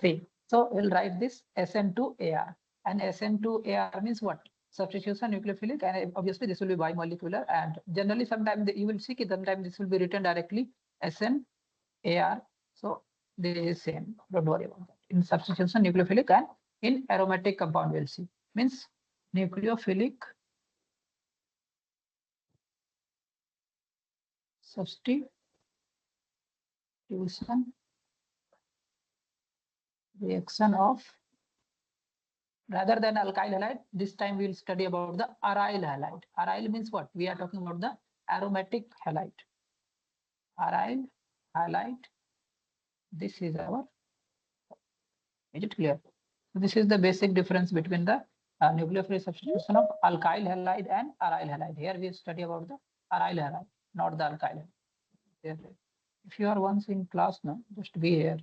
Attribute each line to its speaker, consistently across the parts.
Speaker 1: 3. So we'll write this SN2AR. And SN2AR means what? Substitution nucleophilic, and obviously this will be bimolecular. And generally, sometimes you will see it, sometimes this will be written directly SNAr. So this is same. Don't worry about that. In substitution nucleophilic and in aromatic compound, we'll see. Means nucleophilic substitution reaction of, rather than alkyl halide, this time we'll study about the aryl halide. Aryl means what? We are talking about the aromatic halide. Aryl halide. This is our. Is it clear? So this is the basic difference between the nucleophilic substitution of alkyl halide and aryl halide. Here we study about the aryl halide, not the alkyl halide. If you are once in class now, just be here.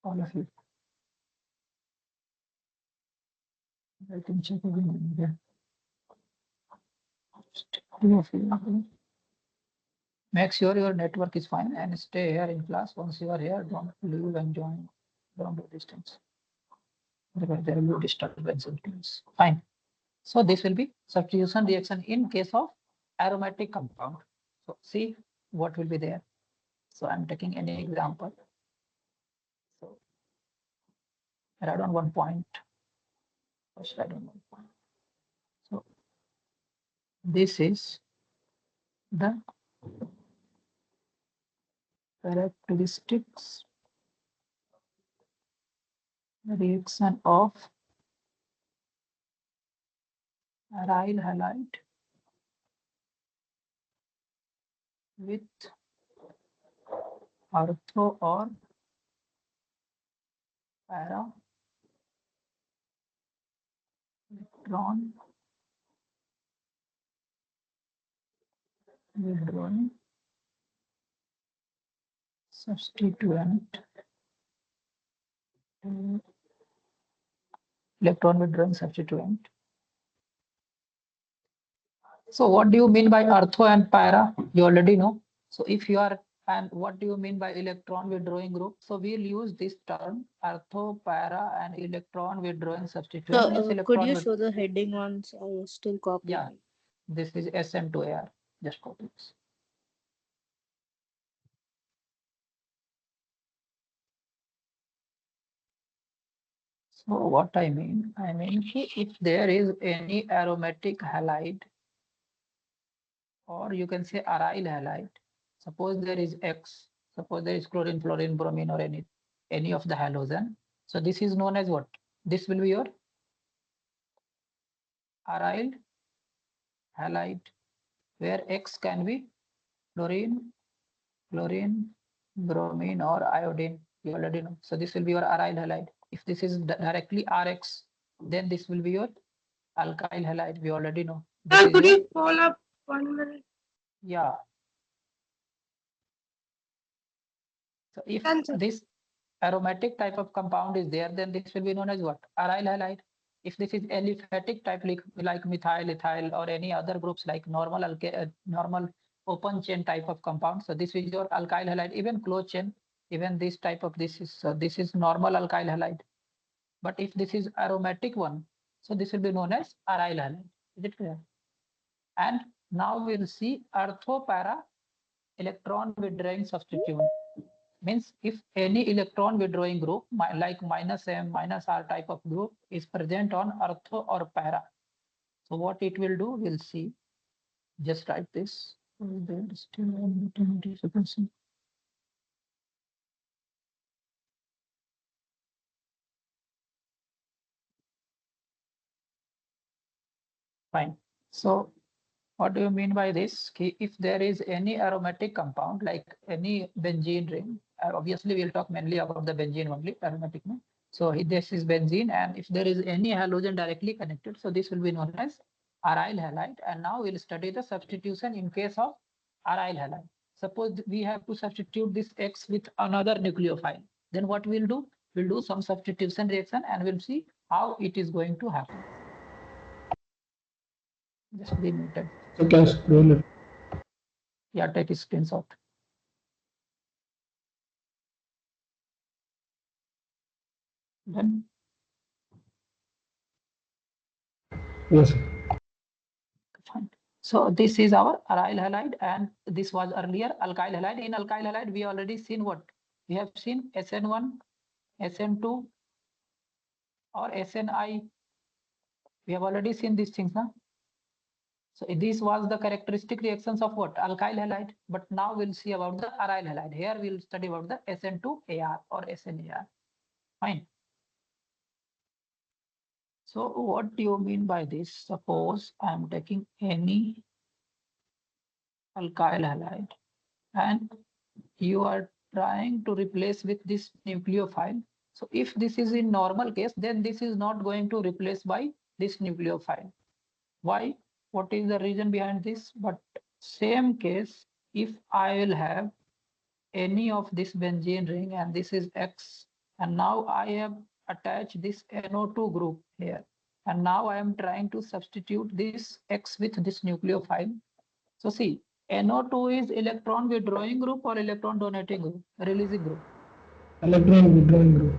Speaker 1: All of you. I can check again here. Make sure your network is fine and stay here in class. Once you are here, don't leave and join. Don't do distance. Because there will be disturbance in class. Fine. So this will be substitution reaction in case of aromatic compound. So see what will be there. So I'm taking any example. So write down 1 point. First write down 1 point. So this is the characteristics reaction of aryl halide with ortho or para electron withdrawing substituent. Electron withdrawing substituent. So what do you mean by ortho and para? You already know. So if you are, and what do you mean by electron withdrawing group? So we'll use this term ortho, para, and electron withdrawing substituent.
Speaker 2: So, could you show the heading once? I was still copying.
Speaker 1: Yeah, this is SN2AR. Just copy this. So what I mean if there is any aromatic halide, or you can say aryl halide, suppose there is X, suppose there is chlorine, fluorine, bromine, or any of the halogen. So this is known as what? This will be your aryl halide, where X can be chlorine, bromine, or iodine. You already know. So this will be your aryl halide. If this is directly Rx, then this will be your alkyl halide. We already know.
Speaker 3: Could you hold up 1 minute?
Speaker 1: Yeah. So if this aromatic type of compound is there, then this will be known as what? Aryl halide. If this is aliphatic type, like methyl, ethyl, or any other groups like normal open chain type of compound, so this is your alkyl halide. Even closed chain, even this type of this is normal alkyl halide. But if this is aromatic one, so this will be known as aryl halide. Is it clear? And now we'll see ortho para electron withdrawing substituent. Means if any electron withdrawing group like -M, -R type of group is present on ortho or para. So what it will do, we'll see. Just write this. There is still fine. So what do you mean by this? If there is any aromatic compound like any benzene ring, obviously we'll talk mainly about the benzene only, aromatic. No? So this is benzene, and if there is any halogen directly connected, so this will be known as aryl halide. And now we'll study the substitution in case of aryl halide. Suppose we have to substitute this X with another nucleophile. Then what we'll do? We'll do some substitution reaction and we'll see how it is going to happen. Just be muted.
Speaker 4: So can scroll it.
Speaker 1: Yeah, take a screenshot. Then
Speaker 4: Yes, sir.
Speaker 1: fine. So this is our aryl halide, and this was earlier alkyl halide. In alkyl halide, we already seen what? We have seen SN1, SN2, or SNI. We have already seen these things now. So this was the characteristic reactions of what? Alkyl halide. But now we'll see about the aryl halide. Here we'll study about the SN2AR or SNAR. Fine. So what do you mean by this? Suppose I'm taking any alkyl halide and you are trying to replace with this nucleophile. So if this is in normal case, then this is not going to replace by this nucleophile. Why? What is the reason behind this? But same case, if I will have any of this benzene ring and this is X, and now I have attached this NO2 group here. And now I am trying to substitute this X with this nucleophile. So see, NO2 is electron withdrawing group or electron donating group, releasing group.
Speaker 4: Electron withdrawing group.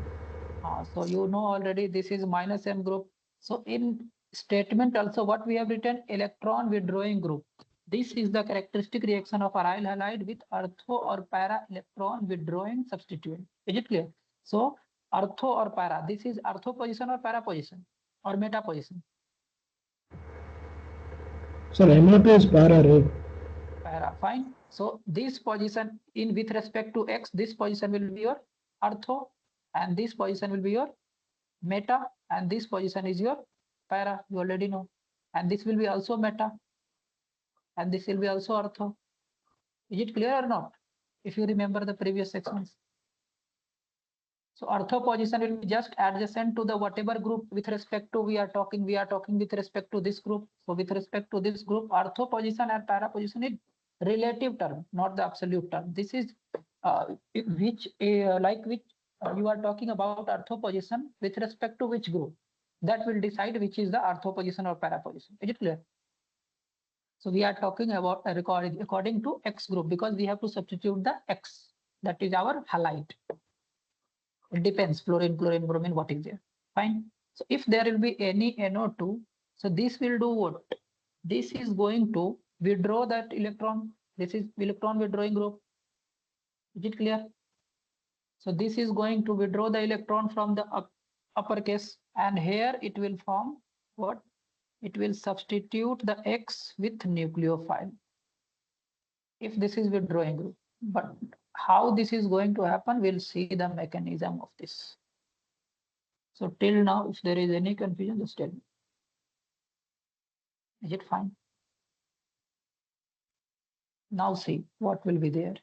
Speaker 1: So you know already this is minus M group. So in statement also what we have written, electron withdrawing group. This is the characteristic reaction of aryl halide with ortho or para electron withdrawing substituent. Is it clear? So ortho or para, this is ortho position or para position or meta position?
Speaker 4: Sir, NO2 is para, right?
Speaker 1: Para, fine. So this position in with respect to X, this position will be your ortho and this position will be your meta and this position is your para, you already know. And this will be also meta and this will be also ortho. Is it clear or not? If you remember the previous sections. So ortho position will be just adjacent to the whatever group with respect to we are talking with respect to this group. So with respect to this group, ortho position and para position is relative term, not the absolute term. This is which you are talking about ortho position with respect to which group. That will decide which is the ortho position or para position. Is it clear? So we are talking about a recording according to X group because we have to substitute the X. That is our halide. It depends, fluorine, chlorine, bromine, what is there. Fine. So if there will be any NO2, so this will do what? This is going to withdraw that electron. This is electron withdrawing group. Is it clear? So this is going to withdraw the electron from the uppercase, and here it will form what? It will substitute the X with nucleophile. If this is withdrawing group, but how this is going to happen, we'll see the mechanism of this. So till now, if there is any confusion, just tell me. Is it fine? Now see what will be there.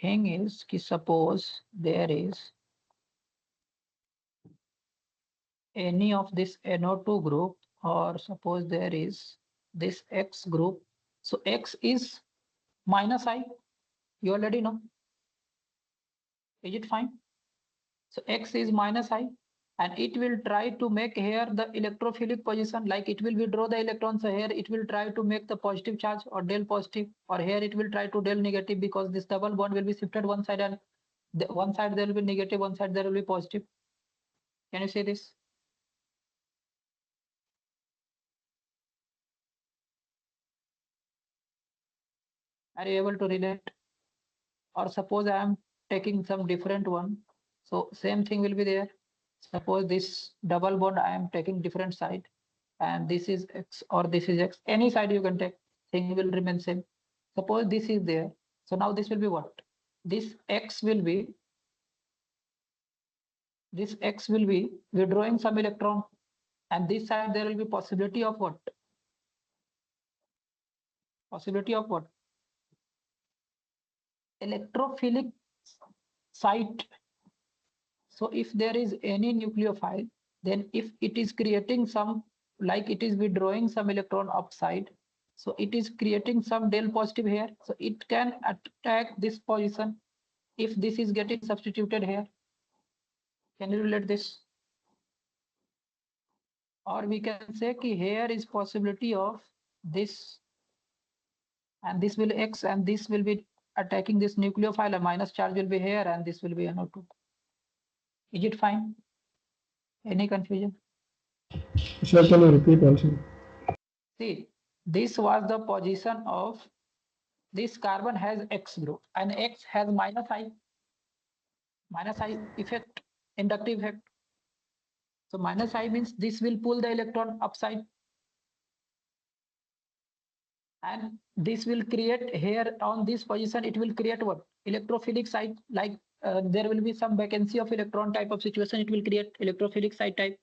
Speaker 1: Thing is, suppose there is any of this NO2 group, or suppose there is this X group. So X is minus I. You already know. Is it fine? So X is minus I. And it will try to make here the electrophilic position, like it will withdraw the electrons. So here it will try to make the positive charge or del positive, or here it will try to del negative because this double bond will be shifted one side, and one side there will be negative, one side there will be positive. Can you say this? Are you able to relate? Or suppose I am taking some different one. So same thing will be there. Suppose this double bond I am taking different side, and this is X or this is X. Any side you can take, thing will remain same. Suppose this is there. So now this will be what? This X will be withdrawing some electron, and this side there will be possibility of what? Possibility of what? Electrophilic site. So if there is any nucleophile, then if it is creating some, like it is withdrawing some electron upside, so it is creating some del positive here. So it can attack this position if this is getting substituted here. Can you relate this? Or we can say ki here is possibility of this, and this will X, and this will be attacking this nucleophile. A minus charge will be here, and this will be NO2. Is it fine? Any confusion?
Speaker 4: Sir, can you repeat also?
Speaker 1: See, this was the position of this carbon has X group and X has minus I effect, inductive effect. So minus I means this will pull the electron upside. And this will create here on this position, it will create what? Electrophilic site, like there will be some vacancy of electron type of situation, it will create electrophilic site type.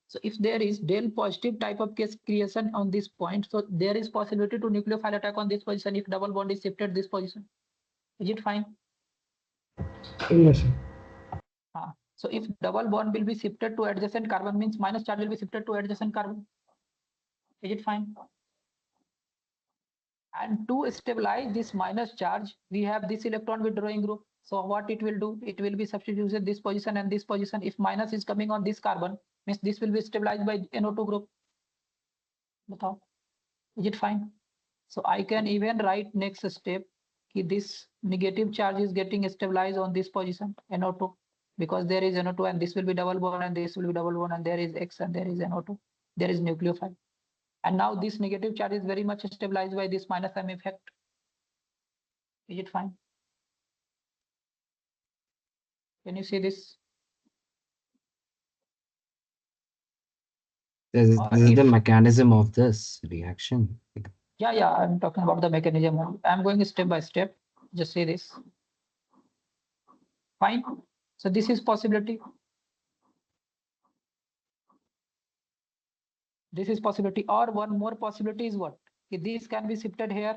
Speaker 1: So if there is del positive type of case creation on this point, so there is possibility to nucleophile attack on this position if double bond is shifted this position. Is it fine?
Speaker 4: Yes, sir.
Speaker 1: So if double bond will be shifted to adjacent carbon means minus charge will be shifted to adjacent carbon. Is it fine? And to stabilize this minus charge, we have this electron withdrawing group. So what it will do? It will be substituted this position and this position. If minus is coming on this carbon, means this will be stabilized by NO2 group. Is it fine? So I can even write next step. This negative charge is getting stabilized on this position, NO2, because there is NO2 and this will be double bond and this will be double bond and there is X and there is NO2. There is nucleophile. And now this negative charge is very much stabilized by this minus M effect. Is it fine? Can you see this?
Speaker 5: This is the mechanism of this reaction.
Speaker 1: Yeah, I'm talking about the mechanism. I'm going step by step. Just say this. Fine. So this is possibility. This is possibility, or one more possibility is what? This can be shifted here.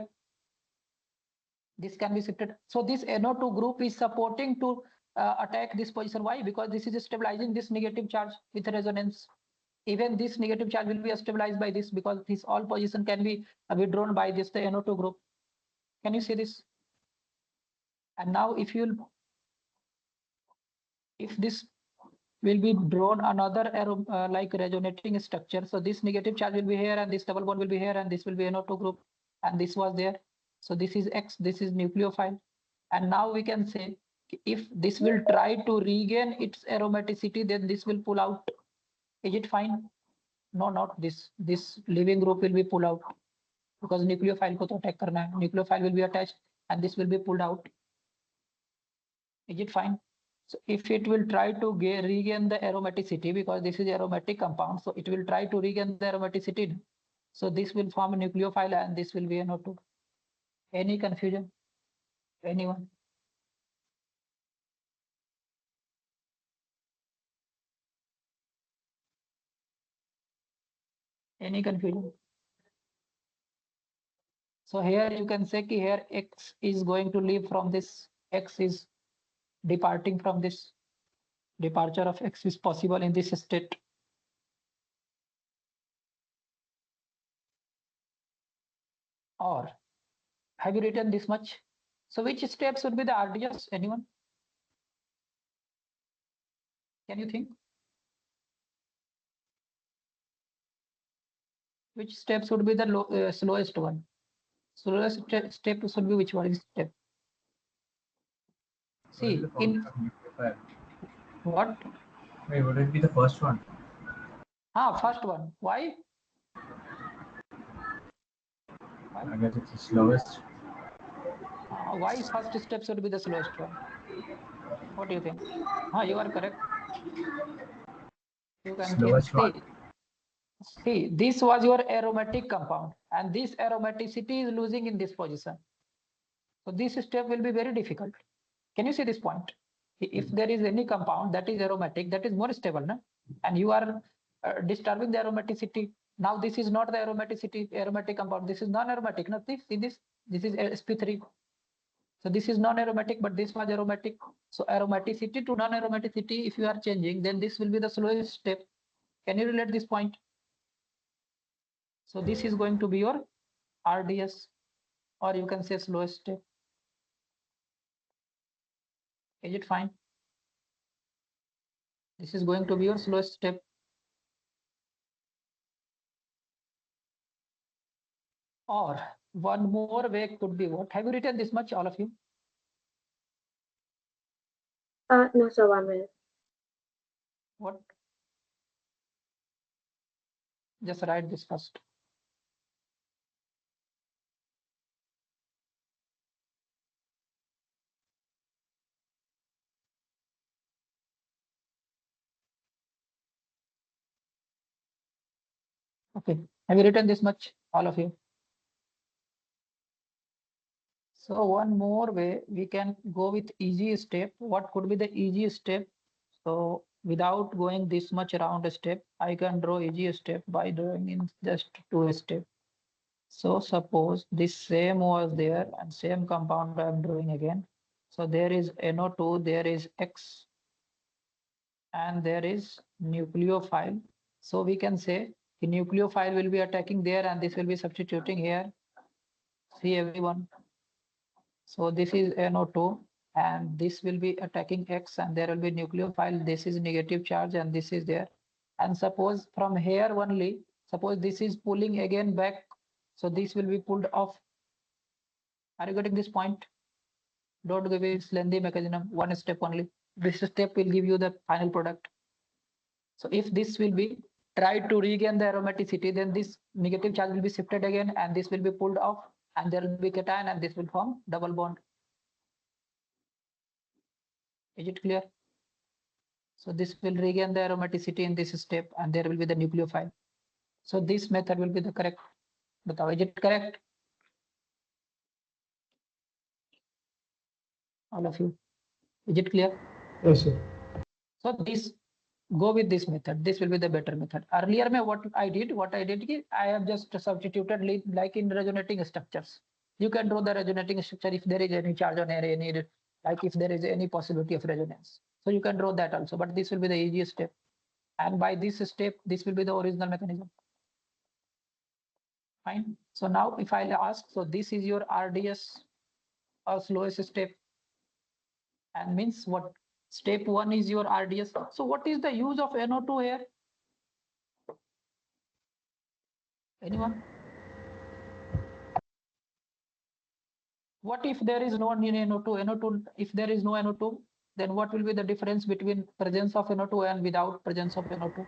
Speaker 1: This can be shifted. So this NO2 group is supporting to attack this position. Why? Because this is stabilizing this negative charge with resonance. Even this negative charge will be stabilized by this because this all position can be withdrawn by this the NO2 group. Can you see this? And now if this will be drawn another arrow like resonating structure. So this negative charge will be here and this double bond will be here and this will be NO2 group and this was there. So this is X, this is nucleophile. And now we can say if this will try to regain its aromaticity, then this will pull out. Is it fine? No, not this. This leaving group will be pulled out because nucleophile ko to attack karna hai. Nucleophile will be attached and this will be pulled out. Is it fine? So if it will try to regain the aromaticity, because this is aromatic compound, so it will try to regain the aromaticity. So this will form a nucleophile and this will be NO2. Any confusion? Anyone? Any confusion? So here you can say ki here X is going to leave from this, X is departing from this. Departure of X is possible in this state. Or have you written this much? So which steps would be the RDS? Anyone? Can you think? Which steps would be the slowest one? Slowest step should be which one is step? See, in what?
Speaker 6: Wait, would it be the first one?
Speaker 1: First one. Why?
Speaker 6: I guess it's the slowest.
Speaker 1: Why first step should be the slowest one? What do you think? You are correct. You can
Speaker 6: Slowest one.
Speaker 1: See, this was your aromatic compound and this aromaticity is losing in this position. So this step will be very difficult. Can you see this point? If there is any compound that is aromatic, that is more stable, no? And you are disturbing the aromaticity. Now this is not the aromatic compound. This is non-aromatic. No, see this? This is sp3. So this is non-aromatic, but this was aromatic. So aromaticity to non-aromaticity, if you are changing, then this will be the slowest step. Can you relate this point? So this is going to be your RDS, or you can say slowest step. Is it fine? This is going to be your slowest step. Or one more way could be what? Have you written this much, all of you?
Speaker 3: No, sir, 1 minute.
Speaker 1: What? Just write this first. Okay, have you written this much, all of you? So one more way we can go with easy step. What could be the easy step? So without going this much around a step, I can draw easy step by drawing in just 2 steps. So suppose this same was there and same compound I am drawing again. So there is NO2, there is X, and there is nucleophile. So we can say the nucleophile will be attacking there and this will be substituting here. See everyone. So this is NO2 and this will be attacking X and there will be nucleophile. This is negative charge and this is there. And suppose from here only, suppose this is pulling again back. So this will be pulled off. Are you getting this point? Don't give it lengthy mechanism, one step only. This step will give you the final product. So if this will be tried to regain the aromaticity, then this negative charge will be shifted again and this will be pulled off and there will be cation and this will form double bond. Is it clear? So this will regain the aromaticity in this step and there will be the nucleophile. So this method will be the correct. But is it correct? All of you. Is it clear?
Speaker 4: Yes, sir.
Speaker 1: So this, go with this method. This will be the better method. Earlier, what I did, I have just substituted like in resonating structures. You can draw the resonating structure if there is any charge on any, like if there is any possibility of resonance. So you can draw that also, but this will be the easiest step. And by this step, this will be the original mechanism. Fine. So now if I ask, so this is your RDS or slowest step. And means what? Step 1 is your RDS. So what is the use of NO2 here? Anyone? What if there is no NO2? If there is no NO2, then what will be the difference between presence of NO2 and without presence of NO2?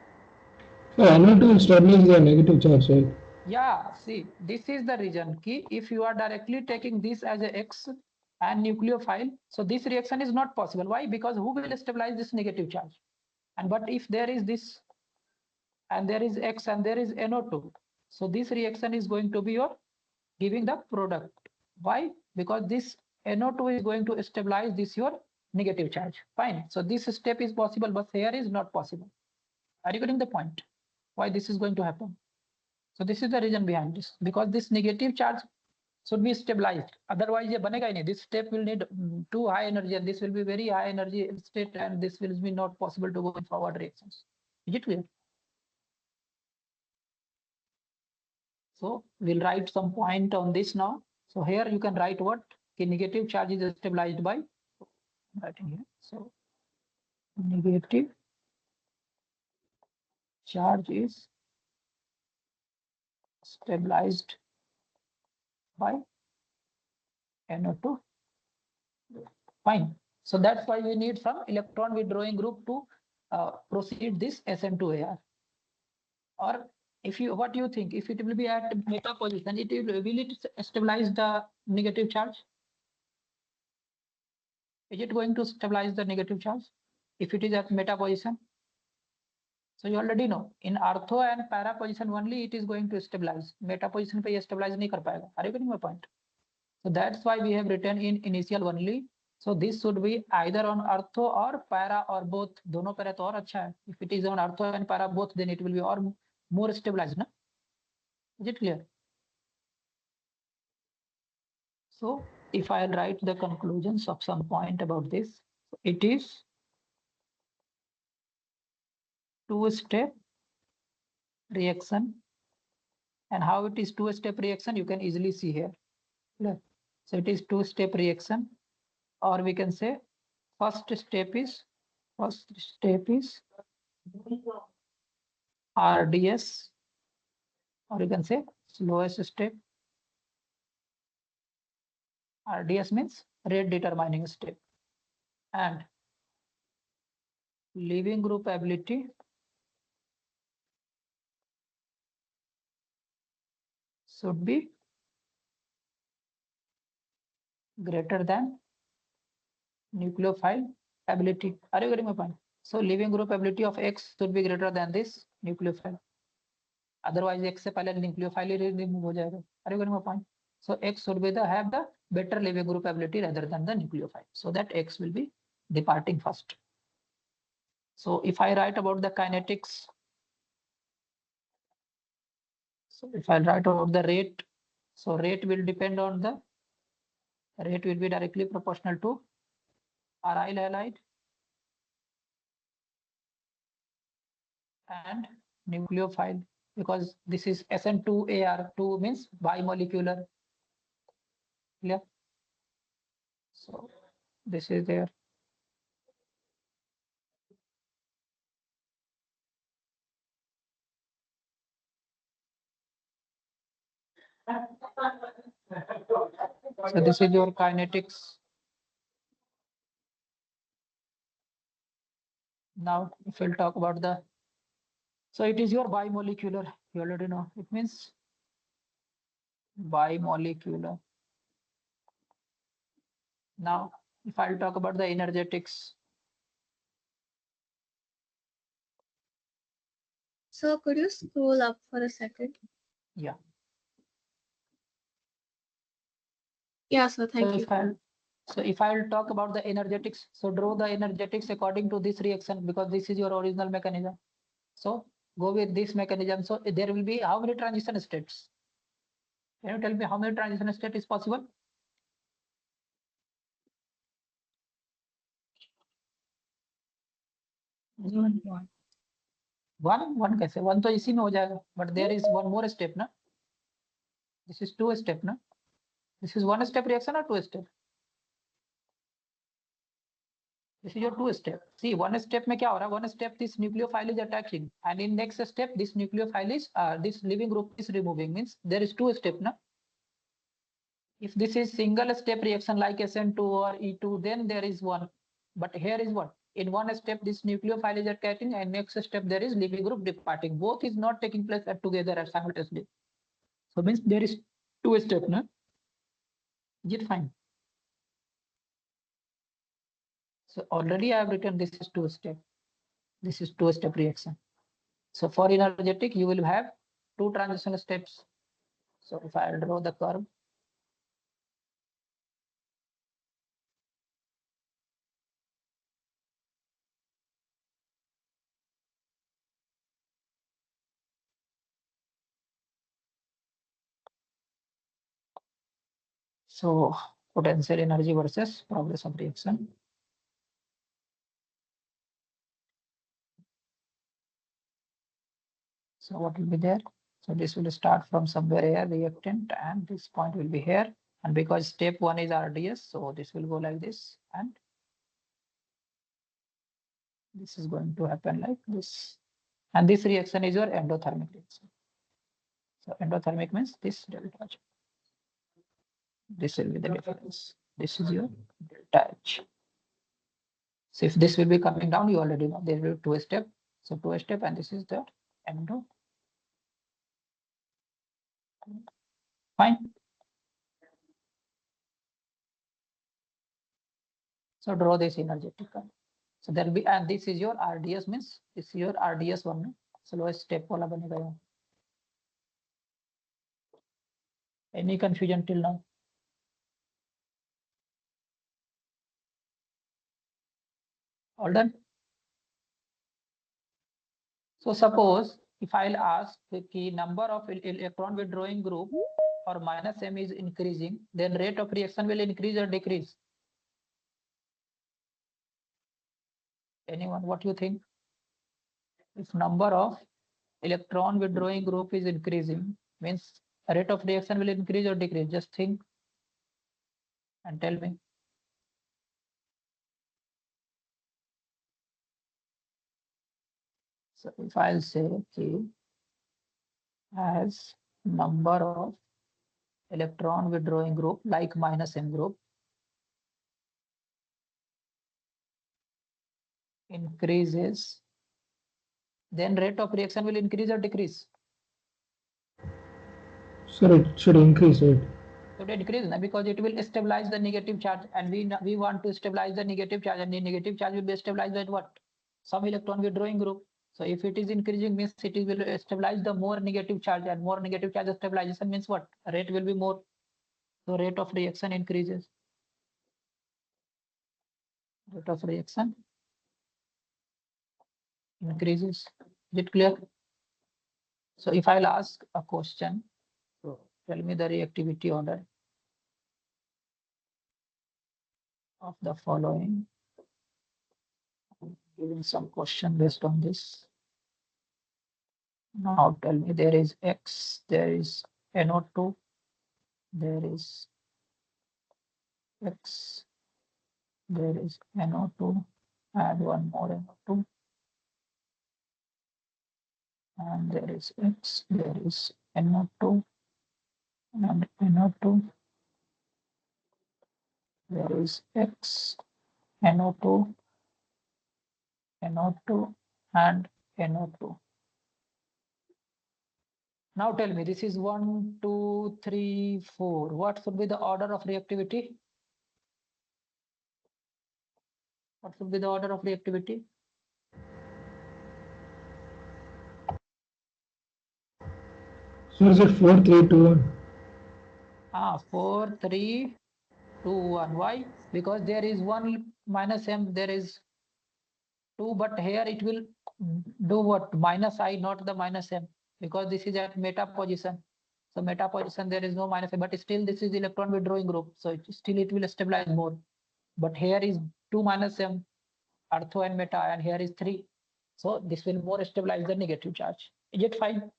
Speaker 4: So NO2 will stabilize the negative charge, right?
Speaker 1: Yeah, see, this is the reason key. If you are directly taking this as a X and nucleophile, so this reaction is not possible. Why? Because who will stabilize this negative charge? And but if there is this and there is X and there is NO2, so this reaction is going to be your giving the product. Why? Because this NO2 is going to stabilize this your negative charge. Fine. So this step is possible, but here is not possible. Are you getting the point? Why this is going to happen? So this is the reason behind this, because this negative charge should be stabilized. Otherwise, this step will need too high energy and this will be very high energy state and this will be not possible to go in forward reactions. Is it clear? So we'll write some point on this now. So here you can write what? Okay, negative charge is stabilized by, I'm writing here. So negative charge is stabilized by NO2. Fine. So that's why we need some electron withdrawing group to proceed this SN2AR. Or if you, what do you think? If it will be at meta position, will it stabilize the negative charge? Is it going to stabilize the negative charge if it is at meta position? So you already know in ortho and para position only it is going to stabilize. Meta position पे ये stabilize नहीं कर पाएगा. Are you getting my point? So that's why we have written in initial only. So this should be either on ortho or para or both. दोनों पे तो और अच्छा है. If it is on ortho and para both, then it will be or more stabilized, ना? Is it clear? So if I write the conclusions of some point about this, it is two-step reaction. And how it is two-step reaction, you can easily see here. So it is two-step reaction, or we can say first step is RDS, or you can say slowest step. RDS means rate determining step, and leaving group ability should be greater than nucleophile ability. Are you getting my point? So leaving group ability of X should be greater than this nucleophile. Otherwise, X से पहले nucleophile remove हो जाएगा. Are you getting my point? So X should be have the better leaving group ability rather than the nucleophile. So that X will be departing first. So if I write about the kinetics, so if I write about the rate, so rate will depend on the rate will be directly proportional to aryl halide and nucleophile, because this is SN2AR2 means bimolecular. Clear? So this is there. So this is your kinetics. Now, if we'll talk about the, so it is your bimolecular, you already know, it means bimolecular. Now, if I'll talk about the energetics.
Speaker 2: So could you scroll up for a second?
Speaker 1: Yeah.
Speaker 2: Yeah, sir, thank you.
Speaker 1: So if I'll talk about the energetics, so draw the energetics according to this reaction, because this is your original mechanism. So go with this mechanism. So there will be how many transition states? Can you tell me how many transition state is possible? One कैसे? One तो इसी में हो जाएगा. But there is one more step, ना? This is two step, ना? This is one step reaction or two step? This is your two step. See, one step में क्या हो रहा है? One step this nucleophile is attaching, and in next step this nucleophile is this leaving group is removing. Means there is two step, na? If this is single step reaction like SN2 or E2, then there is one. But here is what? In one step this nucleophile is attaching, and next step there is leaving group departing. Both is not taking place together at simultaneously. So means there is two step, na? Is it fine? So already I have written this is two step. This is two step reaction. So for energetic, you will have two transition steps. So if I draw the curve, so potential energy versus progress of reaction. So what will be there? So this will start from somewhere here, reactant, and this point will be here. And because step one is RDS, so this will go like this, and this is going to happen like this. And this reaction is your endothermic reaction. So endothermic means this delta H. This will be the difference. This is your delta H. So if this will be coming down, you already know there will be two step. So two step, and this is the endo. Fine. So draw this energetic curve. So there will be, and this is your RDS means this is your RDS one. So lowest step वाला बनेगा यहाँ. Any confusion till now? All done. So suppose if I'll ask the number of electron withdrawing group or minus M is increasing, then rate of reaction will increase or decrease. Anyone, what you think? If number of electron withdrawing group is increasing, means rate of reaction will increase or decrease? Just think and tell me. So if I'll say K as number of electron withdrawing group like minus M group increases, then rate of reaction will increase or decrease?
Speaker 4: Sir, it should increase, right?
Speaker 1: Should increase na, because it will stabilize the negative charge, and we want to stabilize the negative charge, and the negative charge will be stabilized by what? Some electron withdrawing group. So if it is increasing means it will stabilize the more negative charge, and more negative charge stabilization means what? Rate will be more. So rate of reaction increases. Rate of reaction increases. Is it clear? So if I'll ask a question, so tell me the reactivity order of the following. Giving some question based on this. Now tell me there is X, there is NO2, there is X, there is NO2, add one more NO2, and there is X, there is NO2, and NO2, there is X, NO2, NO2, and NO2. Now tell me, this is 1, 2, 3, 4. What should be the order of reactivity? What should be the order of reactivity?
Speaker 4: So is it 4, 3, 2, 1?
Speaker 1: 4, 3, 2, 1. Why? Because there is 1 minus M, there is 2, but here it will do what? Minus I, not the minus M, because this is at meta position. So meta position, there is no minus M, but still this is electron withdrawing group. So still it will stabilize more. But here is 2 minus M, ortho and meta, and here is 3. So this will more stabilize the negative charge. Is it fine?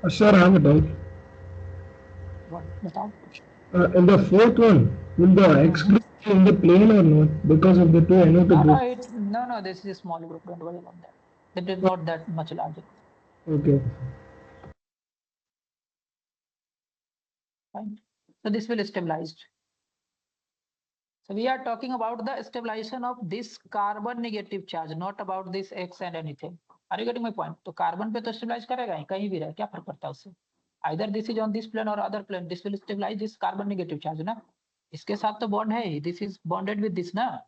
Speaker 4: Sir, I have a doubt.
Speaker 1: What? बताओ.
Speaker 4: In the fourth one, will the X group be in the plane or not because of the two NO2 groups?
Speaker 1: No, this is a small group. Don't worry about that. It is not that much larger.
Speaker 4: Okay.
Speaker 1: Fine. So this will stabilize. So we are talking about the stabilization of this carbon negative charge, not about this X and anything. Are you getting my point? तो carbon पे तो stabilize करेगा ही, कहीं भी रहे, क्या फर्क पड़ता है उससे? Either this is on this plane or other plane, this will stabilize this carbon negative charge ना. इसके साथ तो bond है ही, this is bonded with this ना.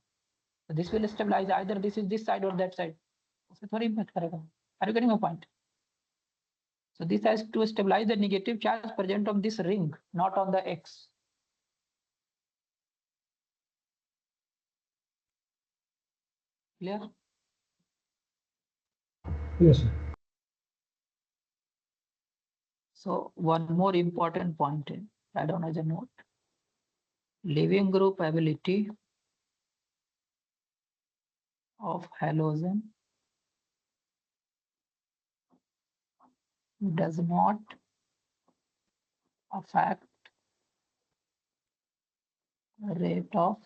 Speaker 1: So this will stabilize either this is this side or that side. उससे थोड़ी impact करेगा. Are you getting my point? So this has to stabilize the negative charge present on this ring, not on the X. Clear?
Speaker 4: Yes, sir.
Speaker 1: So one more important point, add on as a note. Leaving group ability of halogen does not affect rate of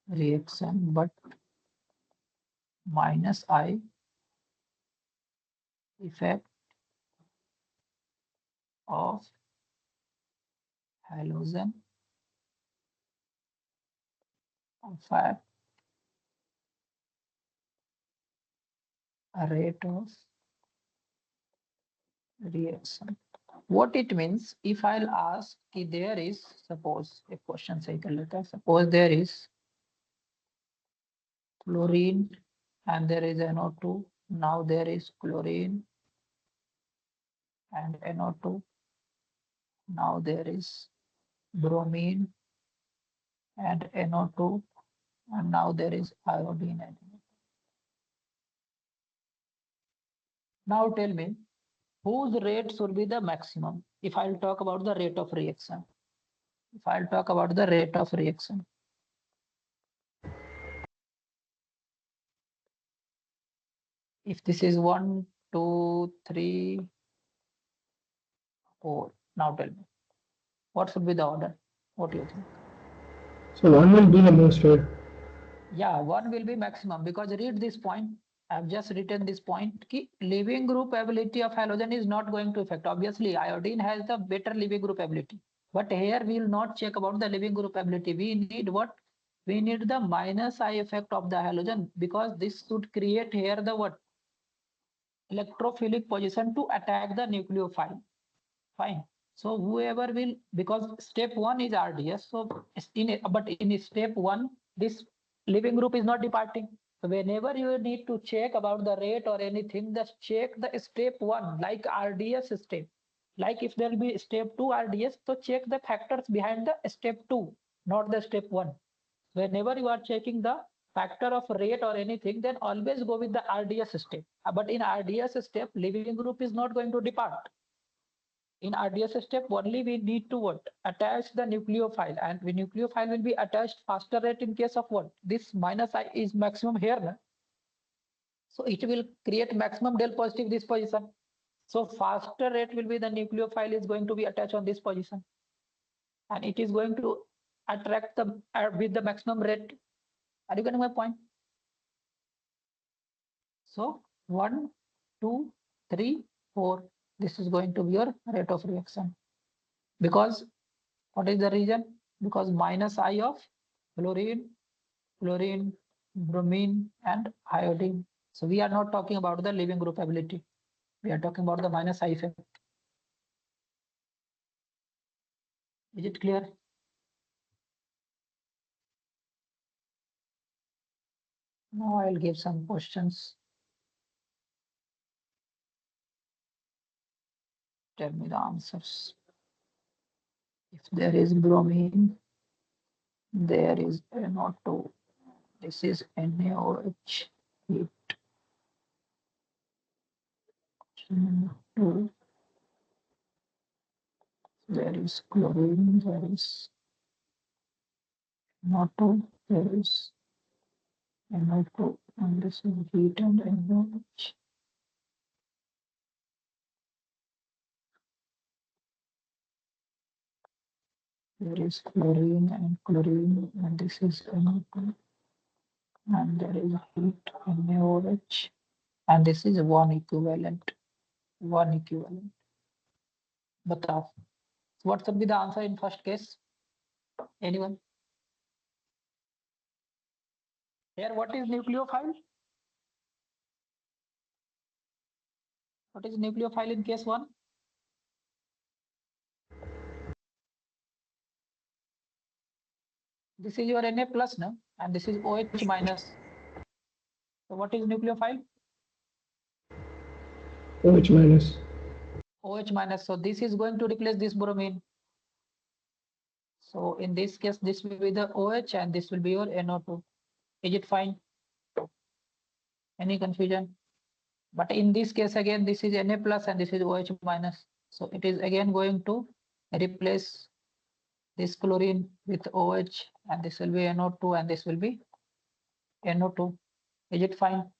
Speaker 1: reaction, but minus I effect of halogen affect rate of reaction. What it means, if I'll ask if there is, suppose a question cycle, suppose there is chlorine and there is NO2. Now there is chlorine and NO2. Now there is bromine and NO2. And now there is iodine and NO2. Now tell me, whose rate should be the maximum? If I'll talk about the rate of reaction. If I'll talk about the rate of reaction. If this is 1, 2, 3, 4. Now tell me, what should be the order? What do you think?
Speaker 4: So one will be the most, right?
Speaker 1: Yeah, 1 will be maximum, because read this point. I've just written this point. Ki leaving group ability of halogen is not going to affect. Obviously, iodine has the better leaving group ability. But here we will not check about the leaving group ability. We need what? We need the minus I effect of the halogen, because this should create here the what? electrophilic position to attack the nucleophile. Fine. So whoever will, because step 1 is RDS, so but in step 1, this leaving group is not departing. So whenever you need to check about the rate or anything, just check the step 1, like RDS step. Like if there will be step 2 RDS, so check the factors behind the step 2, not the step 1. Whenever you are checking the factor of rate or anything, then always go with the RDS step. But in RDS step, leaving group is not going to depart. In RDS step, only we need to what? Attach the nucleophile, and the nucleophile will be attached faster rate in case of what? This minus I is maximum here. Na? So it will create maximum del positive this position. So faster rate will be the nucleophile is going to be attached on this position. And it is going to attract the with the maximum rate. Are you getting my point? So 1, 2, 3, 4. This is going to be your rate of reaction. Because what is the reason? Because minus I of fluorine, bromine, and iodine. So we are not talking about the leaving group ability. We are talking about the minus I effect. Is it clear? Now I'll give some questions. Tell me the answers. If there is bromine, there is NO2. This is NaOH. Heat. 2. There is chlorine, there is NO2, there is NO2, and this is heat and NaOH. There is chlorine, and this is NO2, and there is heat and NaOH, and this is one equivalent. Batao. What should be the answer in first case? Anyone? Here, what is nucleophile? What is nucleophile in case 1? This is your Na plus, no? And this is OH minus. So what is nucleophile?
Speaker 4: OH minus.
Speaker 1: OH minus. So this is going to replace this bromine. So in this case, this will be the OH and this will be your NO2. Is it fine? Any confusion? But in this case, again, this is Na plus and this is OH minus. So it is again going to replace this chlorine with OH, and this will be NO2 and this will be NO2. Is it fine?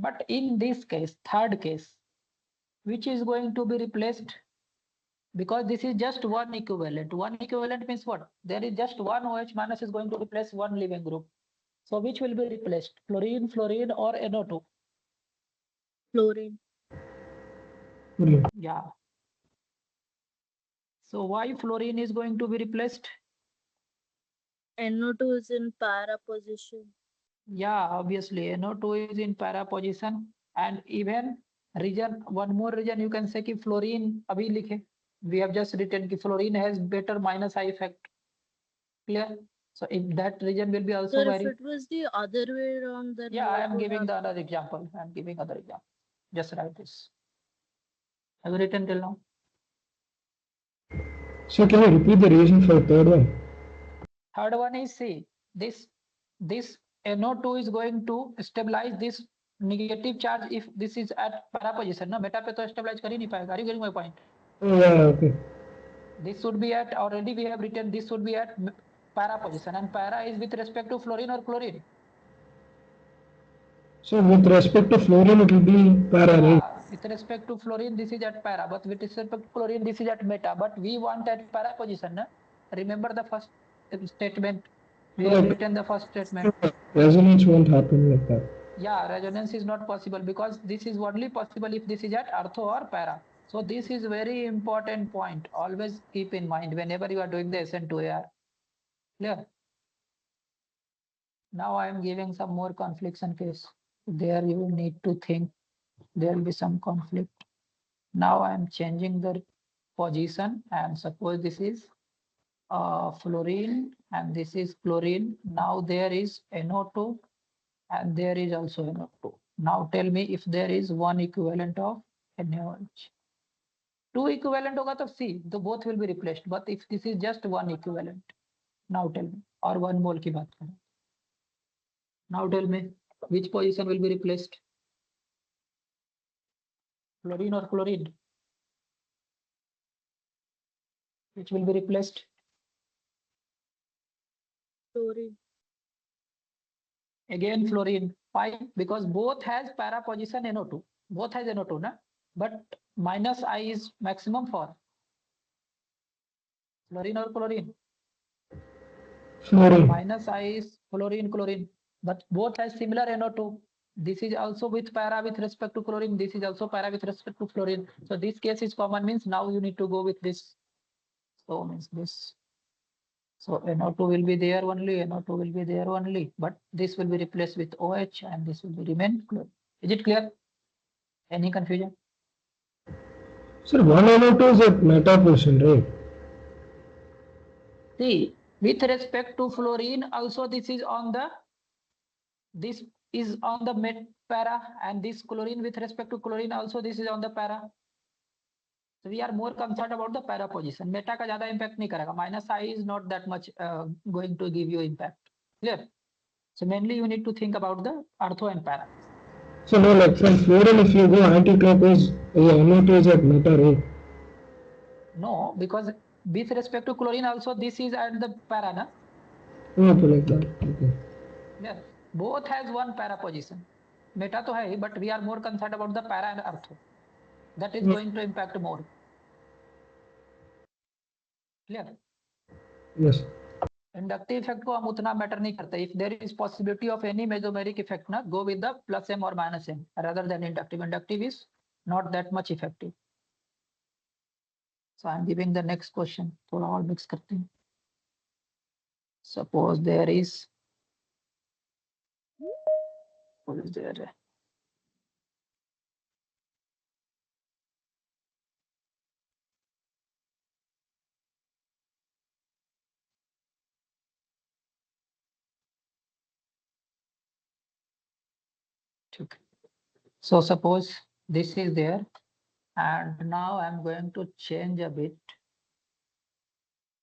Speaker 1: But in this case, third case, which is going to be replaced? Because this is just one equivalent. One equivalent means what? There is just one OH minus is going to replace one leaving group. So which will be replaced? Fluorine, or NO2?
Speaker 2: Fluorine.
Speaker 1: Yeah. So why fluorine is going to be replaced?
Speaker 2: NO2 is in para position.
Speaker 1: Yeah, obviously NO2 is in para position, and even region, one more region you can say कि fluorine अभी लिखे. We have just written कि fluorine has better minus I effect. Clear? So if that region will be also
Speaker 2: So if
Speaker 1: very.
Speaker 2: it was the other way around, then
Speaker 1: Yeah, I am
Speaker 2: what would
Speaker 1: giving the
Speaker 2: happen?
Speaker 1: other example. I am giving other example. Just write this. Have you written till now?
Speaker 4: So can you repeat the reason for the third one?
Speaker 1: Third one is, see, this NO2 is going to stabilize this negative charge if this is at para position. No, meta पे तो stabilize कर ही नहीं पाएगा. Are you getting my point?
Speaker 4: Oh yeah, okay.
Speaker 1: This should be at, already we have written, this should be at para position, and para is with respect to fluorine or chlorine.
Speaker 4: So with respect to fluorine, it will be para, right?
Speaker 1: With respect to fluorine, this is at para, but with respect to chlorine, this is at meta. But we want at para position. Na? Remember the first statement. We have written the first statement.
Speaker 4: Resonance won't happen like that.
Speaker 1: Yeah, resonance is not possible because this is only possible if this is at ortho or para. So this is very important point. Always keep in mind whenever you are doing the SN2AR. Clear? Now I am giving some more confliction case. There you will need to think. There will be some conflict. Now I am changing the position, and suppose this is fluorine and this is chlorine. Now there is NO2 and there is also NO2. Now tell me if there is one equivalent of NaOH. Two equivalent होगा तो C, the both will be replaced. But if this is just one equivalent, now tell me, or one mole की बात करें. Now tell me, which position will be replaced? Fluorine or chlorine? Which will be replaced?
Speaker 2: Fluorine.
Speaker 1: Again fluorine. Why? Because both has para position NO2. Both has NO2, na? But minus I is maximum for fluorine or chlorine.
Speaker 4: Fluorine.
Speaker 1: Minus I is chlorine. But both has similar NO2. This is also with para with respect to chlorine. This is also para with respect to fluorine. So this case is common, means now you need to go with this. So means this. So NO2 will be there only, NO2 will be there only, but this will be replaced with OH and this will be remain chlorine. Is it clear? Any confusion?
Speaker 4: Sir, 1 NO2 is a meta position, right?
Speaker 1: See, with respect to fluorine, also this is on the met para, and this chlorine with respect to chlorine also this is on the para. So we are more concerned about the para position. Meta का ज़्यादा impact नहीं करेगा. Minus I is not that much going to give you impact. Clear? So mainly you need to think about the ortho and para.
Speaker 4: So no, like from fluorine, if you go anti-clockwise, NO2 is at meta, right?
Speaker 1: No, because with respect to chlorine also this is at the para, na?
Speaker 4: Okay, like that. Okay.
Speaker 1: Yeah. Both has one para position. Meta to hai, but we are more concerned about the para and ortho. That is going to impact more. Clear?
Speaker 4: Yes.
Speaker 1: Inductive effect को हम उतना matter नहीं करते. If there is possibility of any mesomeric effect, na, go with the plus M or minus M rather than inductive. Inductive is not that much effective. So I am giving the next question. थोड़ा और mix करते हैं. Suppose there is, what is there? So suppose this is there, and now I'm going to change a bit.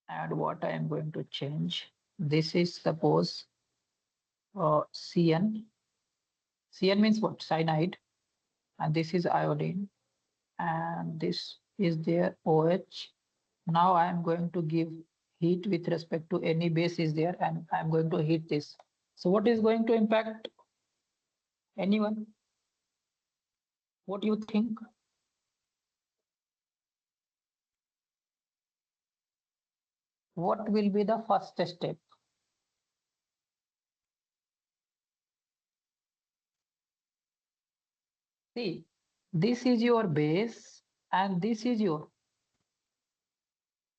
Speaker 1: And what I am going to change? This is suppose CN. CN means what? Cyanide. And this is iodine. And this is their OH. Now I am going to give heat with respect to any base is there, and I'm going to heat this. So what is going to impact? Anyone? What do you think? What will be the first step? See, this is your base and this is your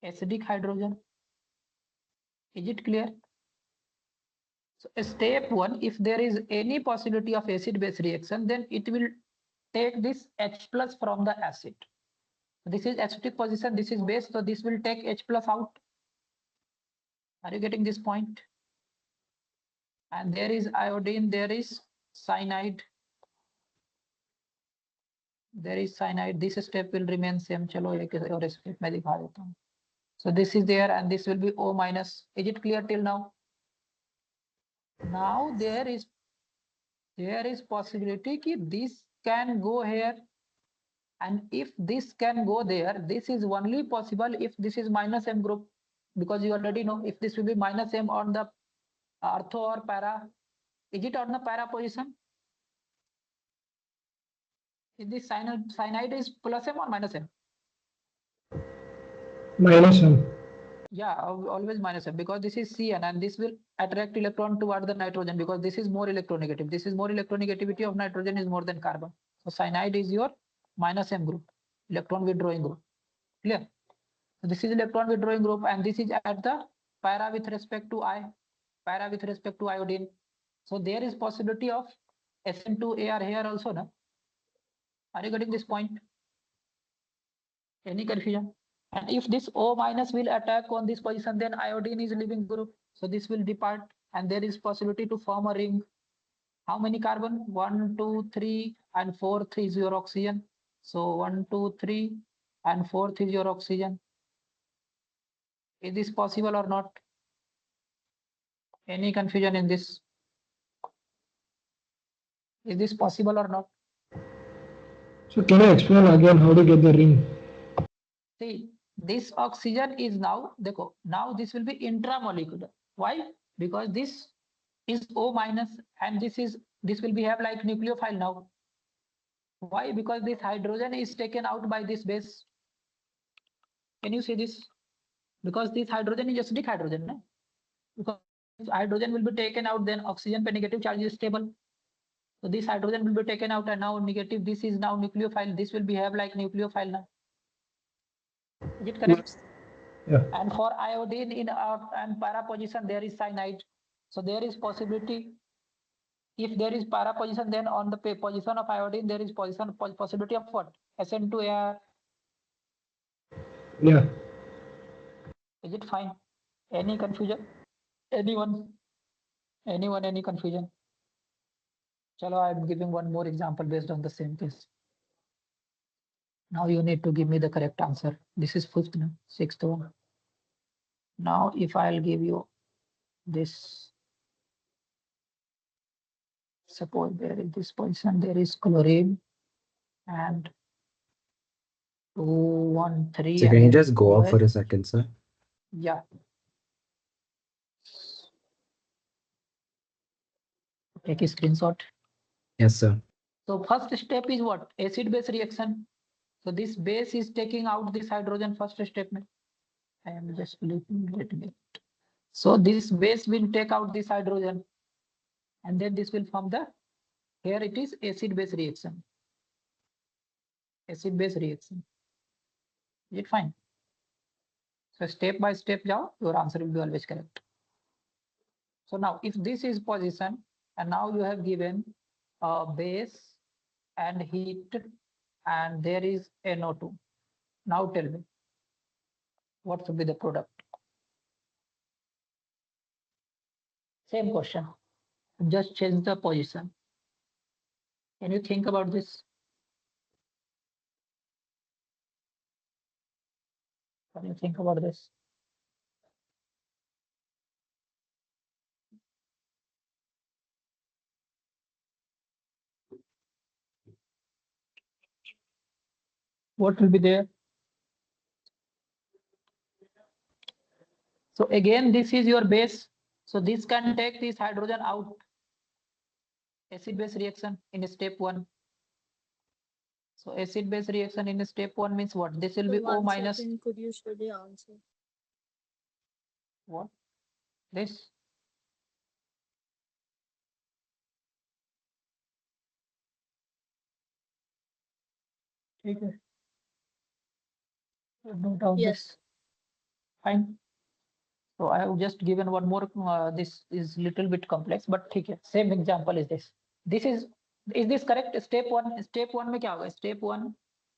Speaker 1: acidic hydrogen. Is it clear? So step 1, if there is any possibility of acid base reaction, then it will take this H plus from the acid. This is acidic position, this is base, so this will take H plus out. Are you getting this point? And there is iodine, there is cyanide. There is cyanide. This step will remain same. चलो एक और step मैं दिखा देता हूँ. So this is there and this will be O minus. Is it clear till now? Now there is possibility that this can go here, and if this can go there, this is only possible if this is minus M group, because you already know if this will be minus M on the ortho or para. Is it on the para position? Is this cyanide is plus M or minus M?
Speaker 4: Minus M.
Speaker 1: Yeah, always minus M, because this is Cn and this will attract electron toward the nitrogen, because this is more electronegative. This is more electronegativity of nitrogen is more than carbon. So cyanide is your minus M group, electron withdrawing group. Clear? So this is electron withdrawing group, and this is at the para with respect to I, para with respect to iodine. So there is possibility of SN2AR here also, na? Are you getting this point? Any confusion? And if this O minus will attack on this position, then iodine is leaving group. So this will depart and there is possibility to form a ring. How many carbon? 1, 2, 3 and 4, 3, 0 oxygen. So 1, 2, 3 and 4, 3, 0 oxygen. Is this possible or not? Any confusion in this? Is this possible or not?
Speaker 4: So can you explain again how to get the ring?
Speaker 1: See, this oxygen is now, now this will be intramolecular. Why? Because this is O minus and this will be have like nucleophile now. Why? Because this hydrogen is taken out by this base. Can you see this? Because this hydrogen is acidic hydrogen. No? Because if hydrogen will be taken out, then oxygen per negative charge is stable. So this hydrogen will be taken out and now negative. This is now nucleophile. This will be have like nucleophile now. Is it correct?
Speaker 4: Yeah.
Speaker 1: And for iodine in and para position, there is cyanide. So there is possibility. If there is para position, then on the position of iodine, there is possibility of what? SN2AR.
Speaker 4: Yeah.
Speaker 1: Is it fine? Any confusion? Anyone? Anyone? Any confusion? Chalo, I'm giving one more example based on the same case. Now you need to give me the correct answer. This is fifth, no? Sixth one. Now, if I'll give you this, suppose there is this position, there is chlorine and 2, 1, 3.
Speaker 5: So can you just go off for a second, sir?
Speaker 1: Yeah. Take a screenshot.
Speaker 5: Yes, sir.
Speaker 1: So first step is what? Acid-base reaction. So this base is taking out this hydrogen first step. I am just letting it. So this base will take out this hydrogen and then this will form the, here it is acid-base reaction. Acid-base reaction. Is it fine? So step by step, your answer will be always correct. So now if this is position and now you have given a base and heat and there is NO2. Now tell me, what should be the product? Same question, just change the position. Can you think about this? Can you think about this? What will be there? So again, this is your base. So this can take this hydrogen out. Acid-base reaction in step 1. So acid-base reaction in step 1 means what? This will
Speaker 2: So
Speaker 1: be O
Speaker 2: one
Speaker 1: minus.
Speaker 2: second, could you show the answer?
Speaker 1: What? This. Okay. Note down
Speaker 2: Yes.
Speaker 1: this. Fine. So I have just given one more. This is little bit complex, but okay. Same example is this. This is this correct? Step 1. Step 1 में क्या होगा? Step 1.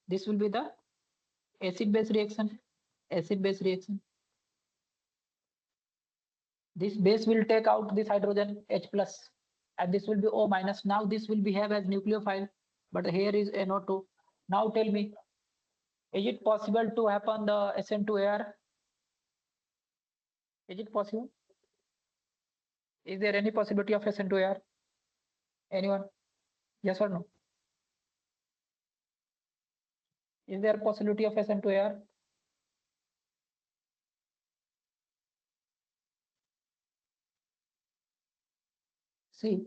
Speaker 1: This will be the acid-base reaction. Acid-base reaction. This base will take out this hydrogen H plus, and this will be O minus. Now this will behave as nucleophile, but here is NO2. Now tell me, is it possible to happen the SN2AR? Is it possible? Is there any possibility of SN2AR? Anyone? Yes or no? Is there a possibility of SN2AR? See,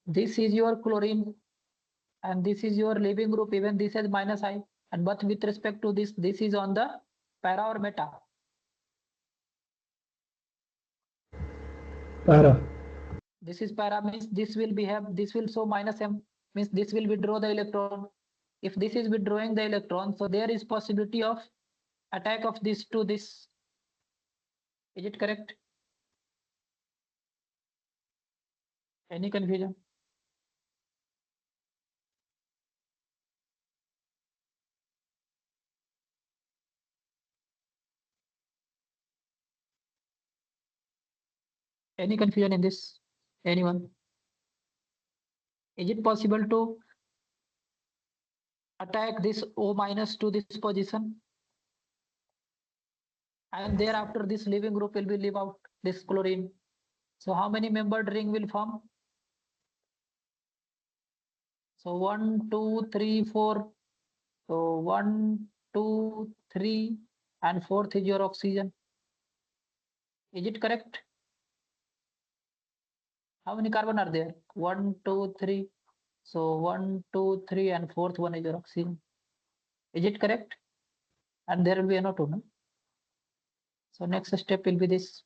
Speaker 1: this is your chlorine and this is your leaving group, even this is minus I, and but with respect to this is on the para or meta?
Speaker 4: Para.
Speaker 1: This is para means this will behave, this will show minus M, means this will withdraw the electron. If this is withdrawing the electron, so there is possibility of attack of this to this. Is it correct? Any confusion? Any confusion in this? Anyone? Is it possible to attack this O minus to this position? And thereafter this leaving group will be leave out this chlorine. So how many membered ring will form? So 1, 2, 3, 4. So 1, 2, 3, and fourth is your oxygen. Is it correct? How many carbon are there? 1, 2, 3. So 1, 2, 3, and fourth one is your oxygen. Is it correct? And there will be NO2, no? So next step will be this.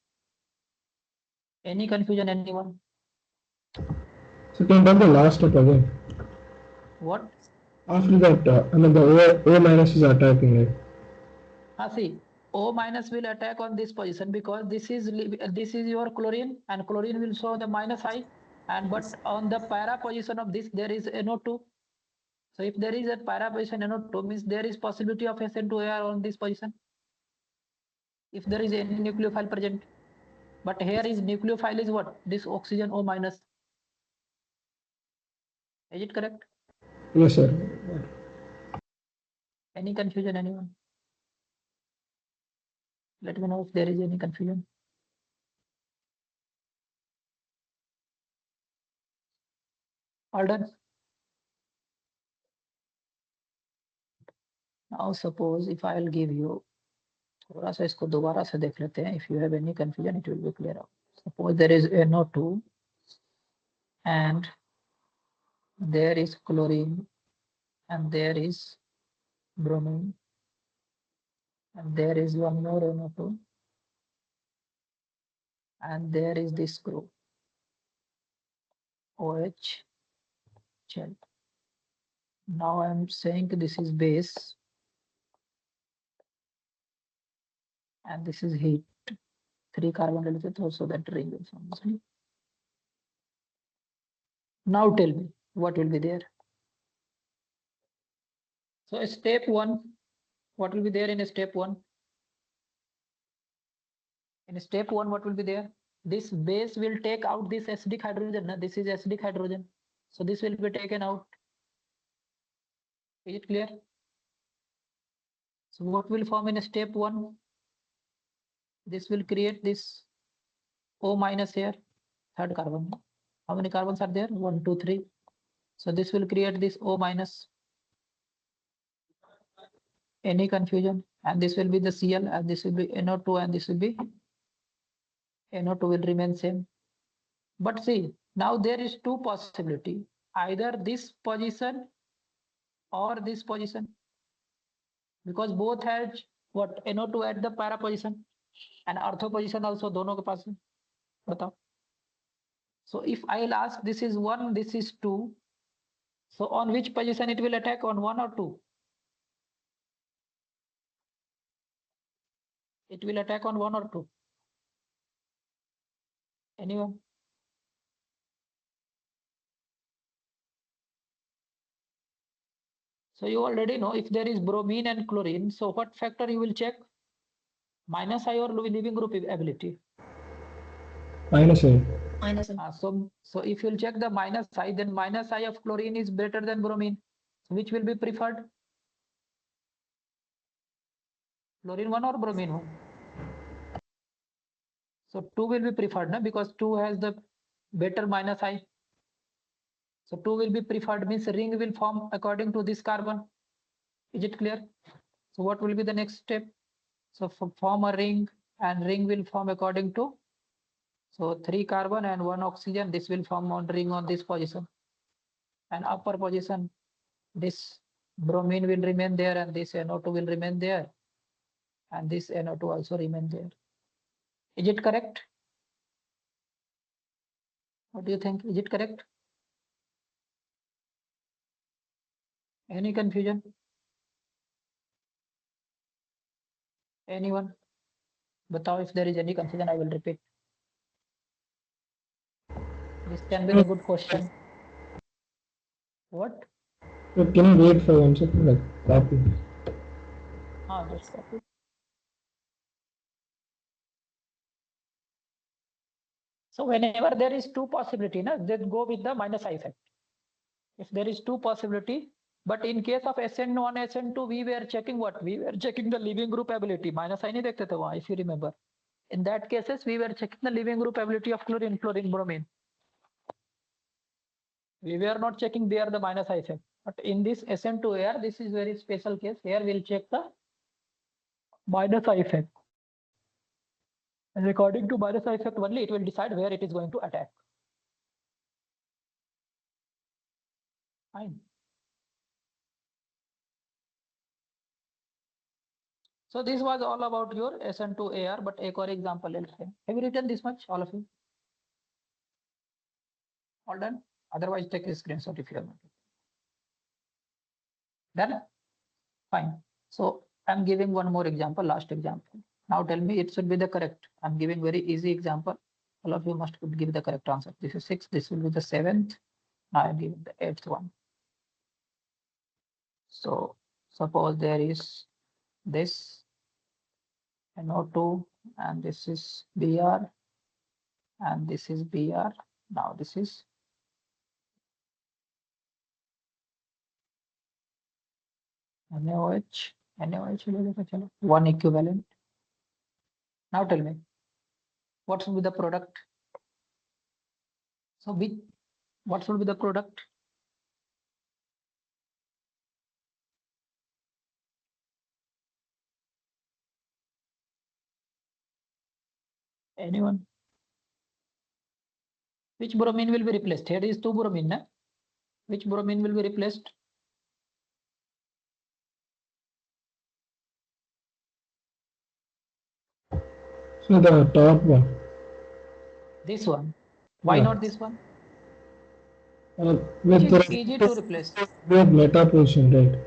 Speaker 1: Any confusion, anyone?
Speaker 4: So can you tell the last step again?
Speaker 1: What?
Speaker 4: After that, the O minus is attacking it.
Speaker 1: See, O minus will attack on this position because this is your chlorine, and chlorine will show the minus I, and but on the para position of this there is NO2. So if there is a para position NO2 means there is possibility of SN2AR on this position. If there is any nucleophile present, but here is nucleophile is what? This oxygen O minus. Is it correct?
Speaker 4: Yes, sir.
Speaker 1: Any confusion, anyone? Let me know if there is any confusion. All done. Now suppose if I will give you, थोड़ा सा इसको दोबारा से देख लेते हैं. If you have any confusion, it will be clear out. Suppose there is NO2 and there is chlorine and there is bromine and there is one more NO2 and there is this group OH shell. Now I am saying this is base and this is heat. 3 carbon related also that ring will form. Now tell me what will be there. So step 1, what will be there in step 1? In step 1, what will be there? This base will take out this acidic hydrogen. This is acidic hydrogen. So this will be taken out. Is it clear? So what will form in step 1? This will create this O minus here, third carbon. How many carbons are there? 1, 2, 3. So this will create this O minus. Any confusion? And this will be the Cl and this will be NO2 and this will be NO2 will remain same. But see, now there is two possibility, either this position or this position, because both has what NO2 at the para position and ortho position also दोनों के पास है. बताओ. So if I'll ask this is 1, this is 2, so on which position it will attack, on 1 or 2? It will attack on 1 or 2. Anyone? So you already know if there is bromine and chlorine, so what factor you will check? Minus I or leaving group ability?
Speaker 4: Minus A.
Speaker 2: Minus.
Speaker 1: So if you'll check the minus I, then minus I of chlorine is better than bromine. So which will be preferred? Chlorine 1 or bromine 1? So 2 will be preferred, no? Because 2 has the better minus I. So 2 will be preferred, means ring will form according to this carbon. Is it clear? So what will be the next step? So form a ring, and ring will form according to, so 3 carbon and 1 oxygen. This will form on ring on this position, and upper position this bromine will remain there and this NO2 will remain there and this NO2 also remain there. Is it correct? What do you think? Is it correct? Any confusion? Anyone? Batao, if there is any confusion, I will repeat. This can be a good question. What?
Speaker 4: So can you wait for 1 second? Like copy.
Speaker 1: Just copy. So whenever there is two possibility, then go with the minus I effect. If there is two possibility, but in case of SN1, SN2, we were checking what? We were checking the leaving group ability. Minus I नहीं देखते थे वहाँ, if you remember. In that cases, we were checking the leaving group ability of chlorine, fluorine, bromine. We were not checking there the minus I effect. But in this SN2AR, this is very special case. Here we'll check the minus I effect. And according to minus I effect only, it will decide where it is going to attack. Fine. So this was all about your SN2AR, but एक और example ले लेते हैं. Have you written this much, all of you? All done? Otherwise, take a screenshot if you have not. Done? Fine. So I'm giving one more example, last example. Now tell me it should be the correct. I'm giving very easy example. All of you must give the correct answer. This is 6. This will be the 7th. Now I'm giving the 8th one. So suppose there is this NO2 and this is Br and this is Br. Now this is NaOH. NaOH one equivalent. Now tell me, what should be the product? So what should be the product? Anyone? Which bromine will be replaced? Here is 2 bromine. Na? Which bromine will be replaced?
Speaker 4: So the top one.
Speaker 1: This one. Why
Speaker 4: Yeah.
Speaker 1: not this one?
Speaker 4: With
Speaker 1: Which is
Speaker 4: the
Speaker 1: easy to replace.
Speaker 4: with meta position, right?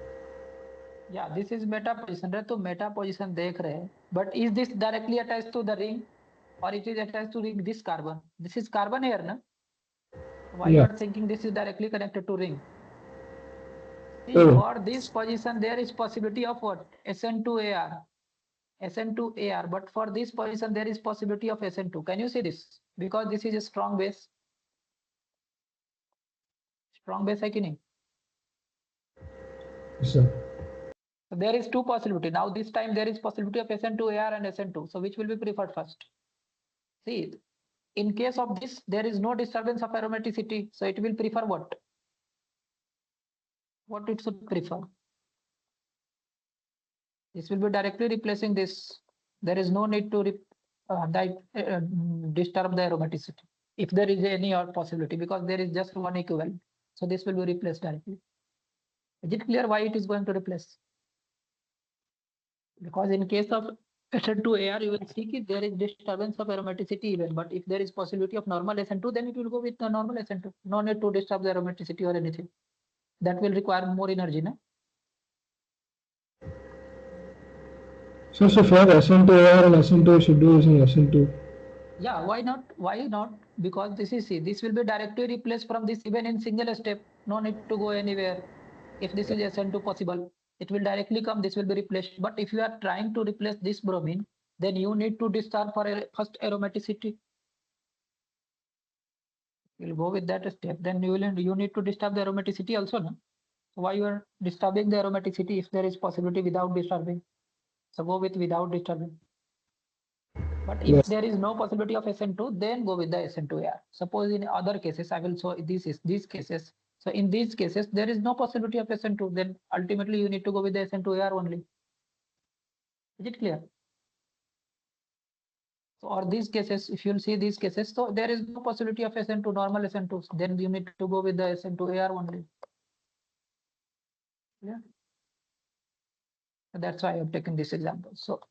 Speaker 1: Yeah, this is meta position. तो meta position देख रहे हैं. But is this directly attached to the ring, or it is attached to ring? This carbon. This is carbon here, na? Why you
Speaker 4: Yeah.
Speaker 1: are thinking this is directly connected to ring? See,
Speaker 4: Oh.
Speaker 1: for this position there is possibility of what? SN2AR. SN2AR. But for this position there is possibility of SN2. Can you see this? Because this is a strong base. Strong base है कि नहीं?
Speaker 4: Yes, sir.
Speaker 1: So there is two possibility. Now this time there is possibility of SN2AR and SN2. So which will be preferred first? See, in case of this, there is no disturbance of aromaticity. So it will prefer what? What it should prefer? This will be directly replacing this. There is no need to disturb the aromaticity. If there is any other possibility, because there is just one equivalent. So this will be replaced directly. Is it clear why it is going to replace? Because in case of SN2AR, you will see that there is disturbance of aromaticity even. But if there is possibility of normal SN2, then it will go with the normal SN2. No need to disturb the aromaticity or anything. That will require more energy, na?
Speaker 4: So if you have SN2AR and SN2, you should do using SN2.
Speaker 1: Yeah, why not? Why not? Because this is see, this will be directly replaced from this even in single step. No need to go anywhere. If this is SN2 possible, it will directly come. This will be replaced. But if you are trying to replace this bromine, then you need to disturb for first aromaticity. You'll go with that step. Then you need to disturb the aromaticity also, no? So why you are disturbing the aromaticity if there is possibility without disturbing? So go with without disturbing. But if
Speaker 4: Yes.
Speaker 1: there is no possibility of SN2, then go with the SN2AR. Suppose in other cases, I will show these cases. So in these cases, there is no possibility of SN2. Then ultimately you need to go with the SN2AR only. Is it clear? So or these cases, if you'll see these cases, so there is no possibility of SN2, normal SN2. Then you need to go with the SN2AR only. Yeah. That's why I have taken this example. So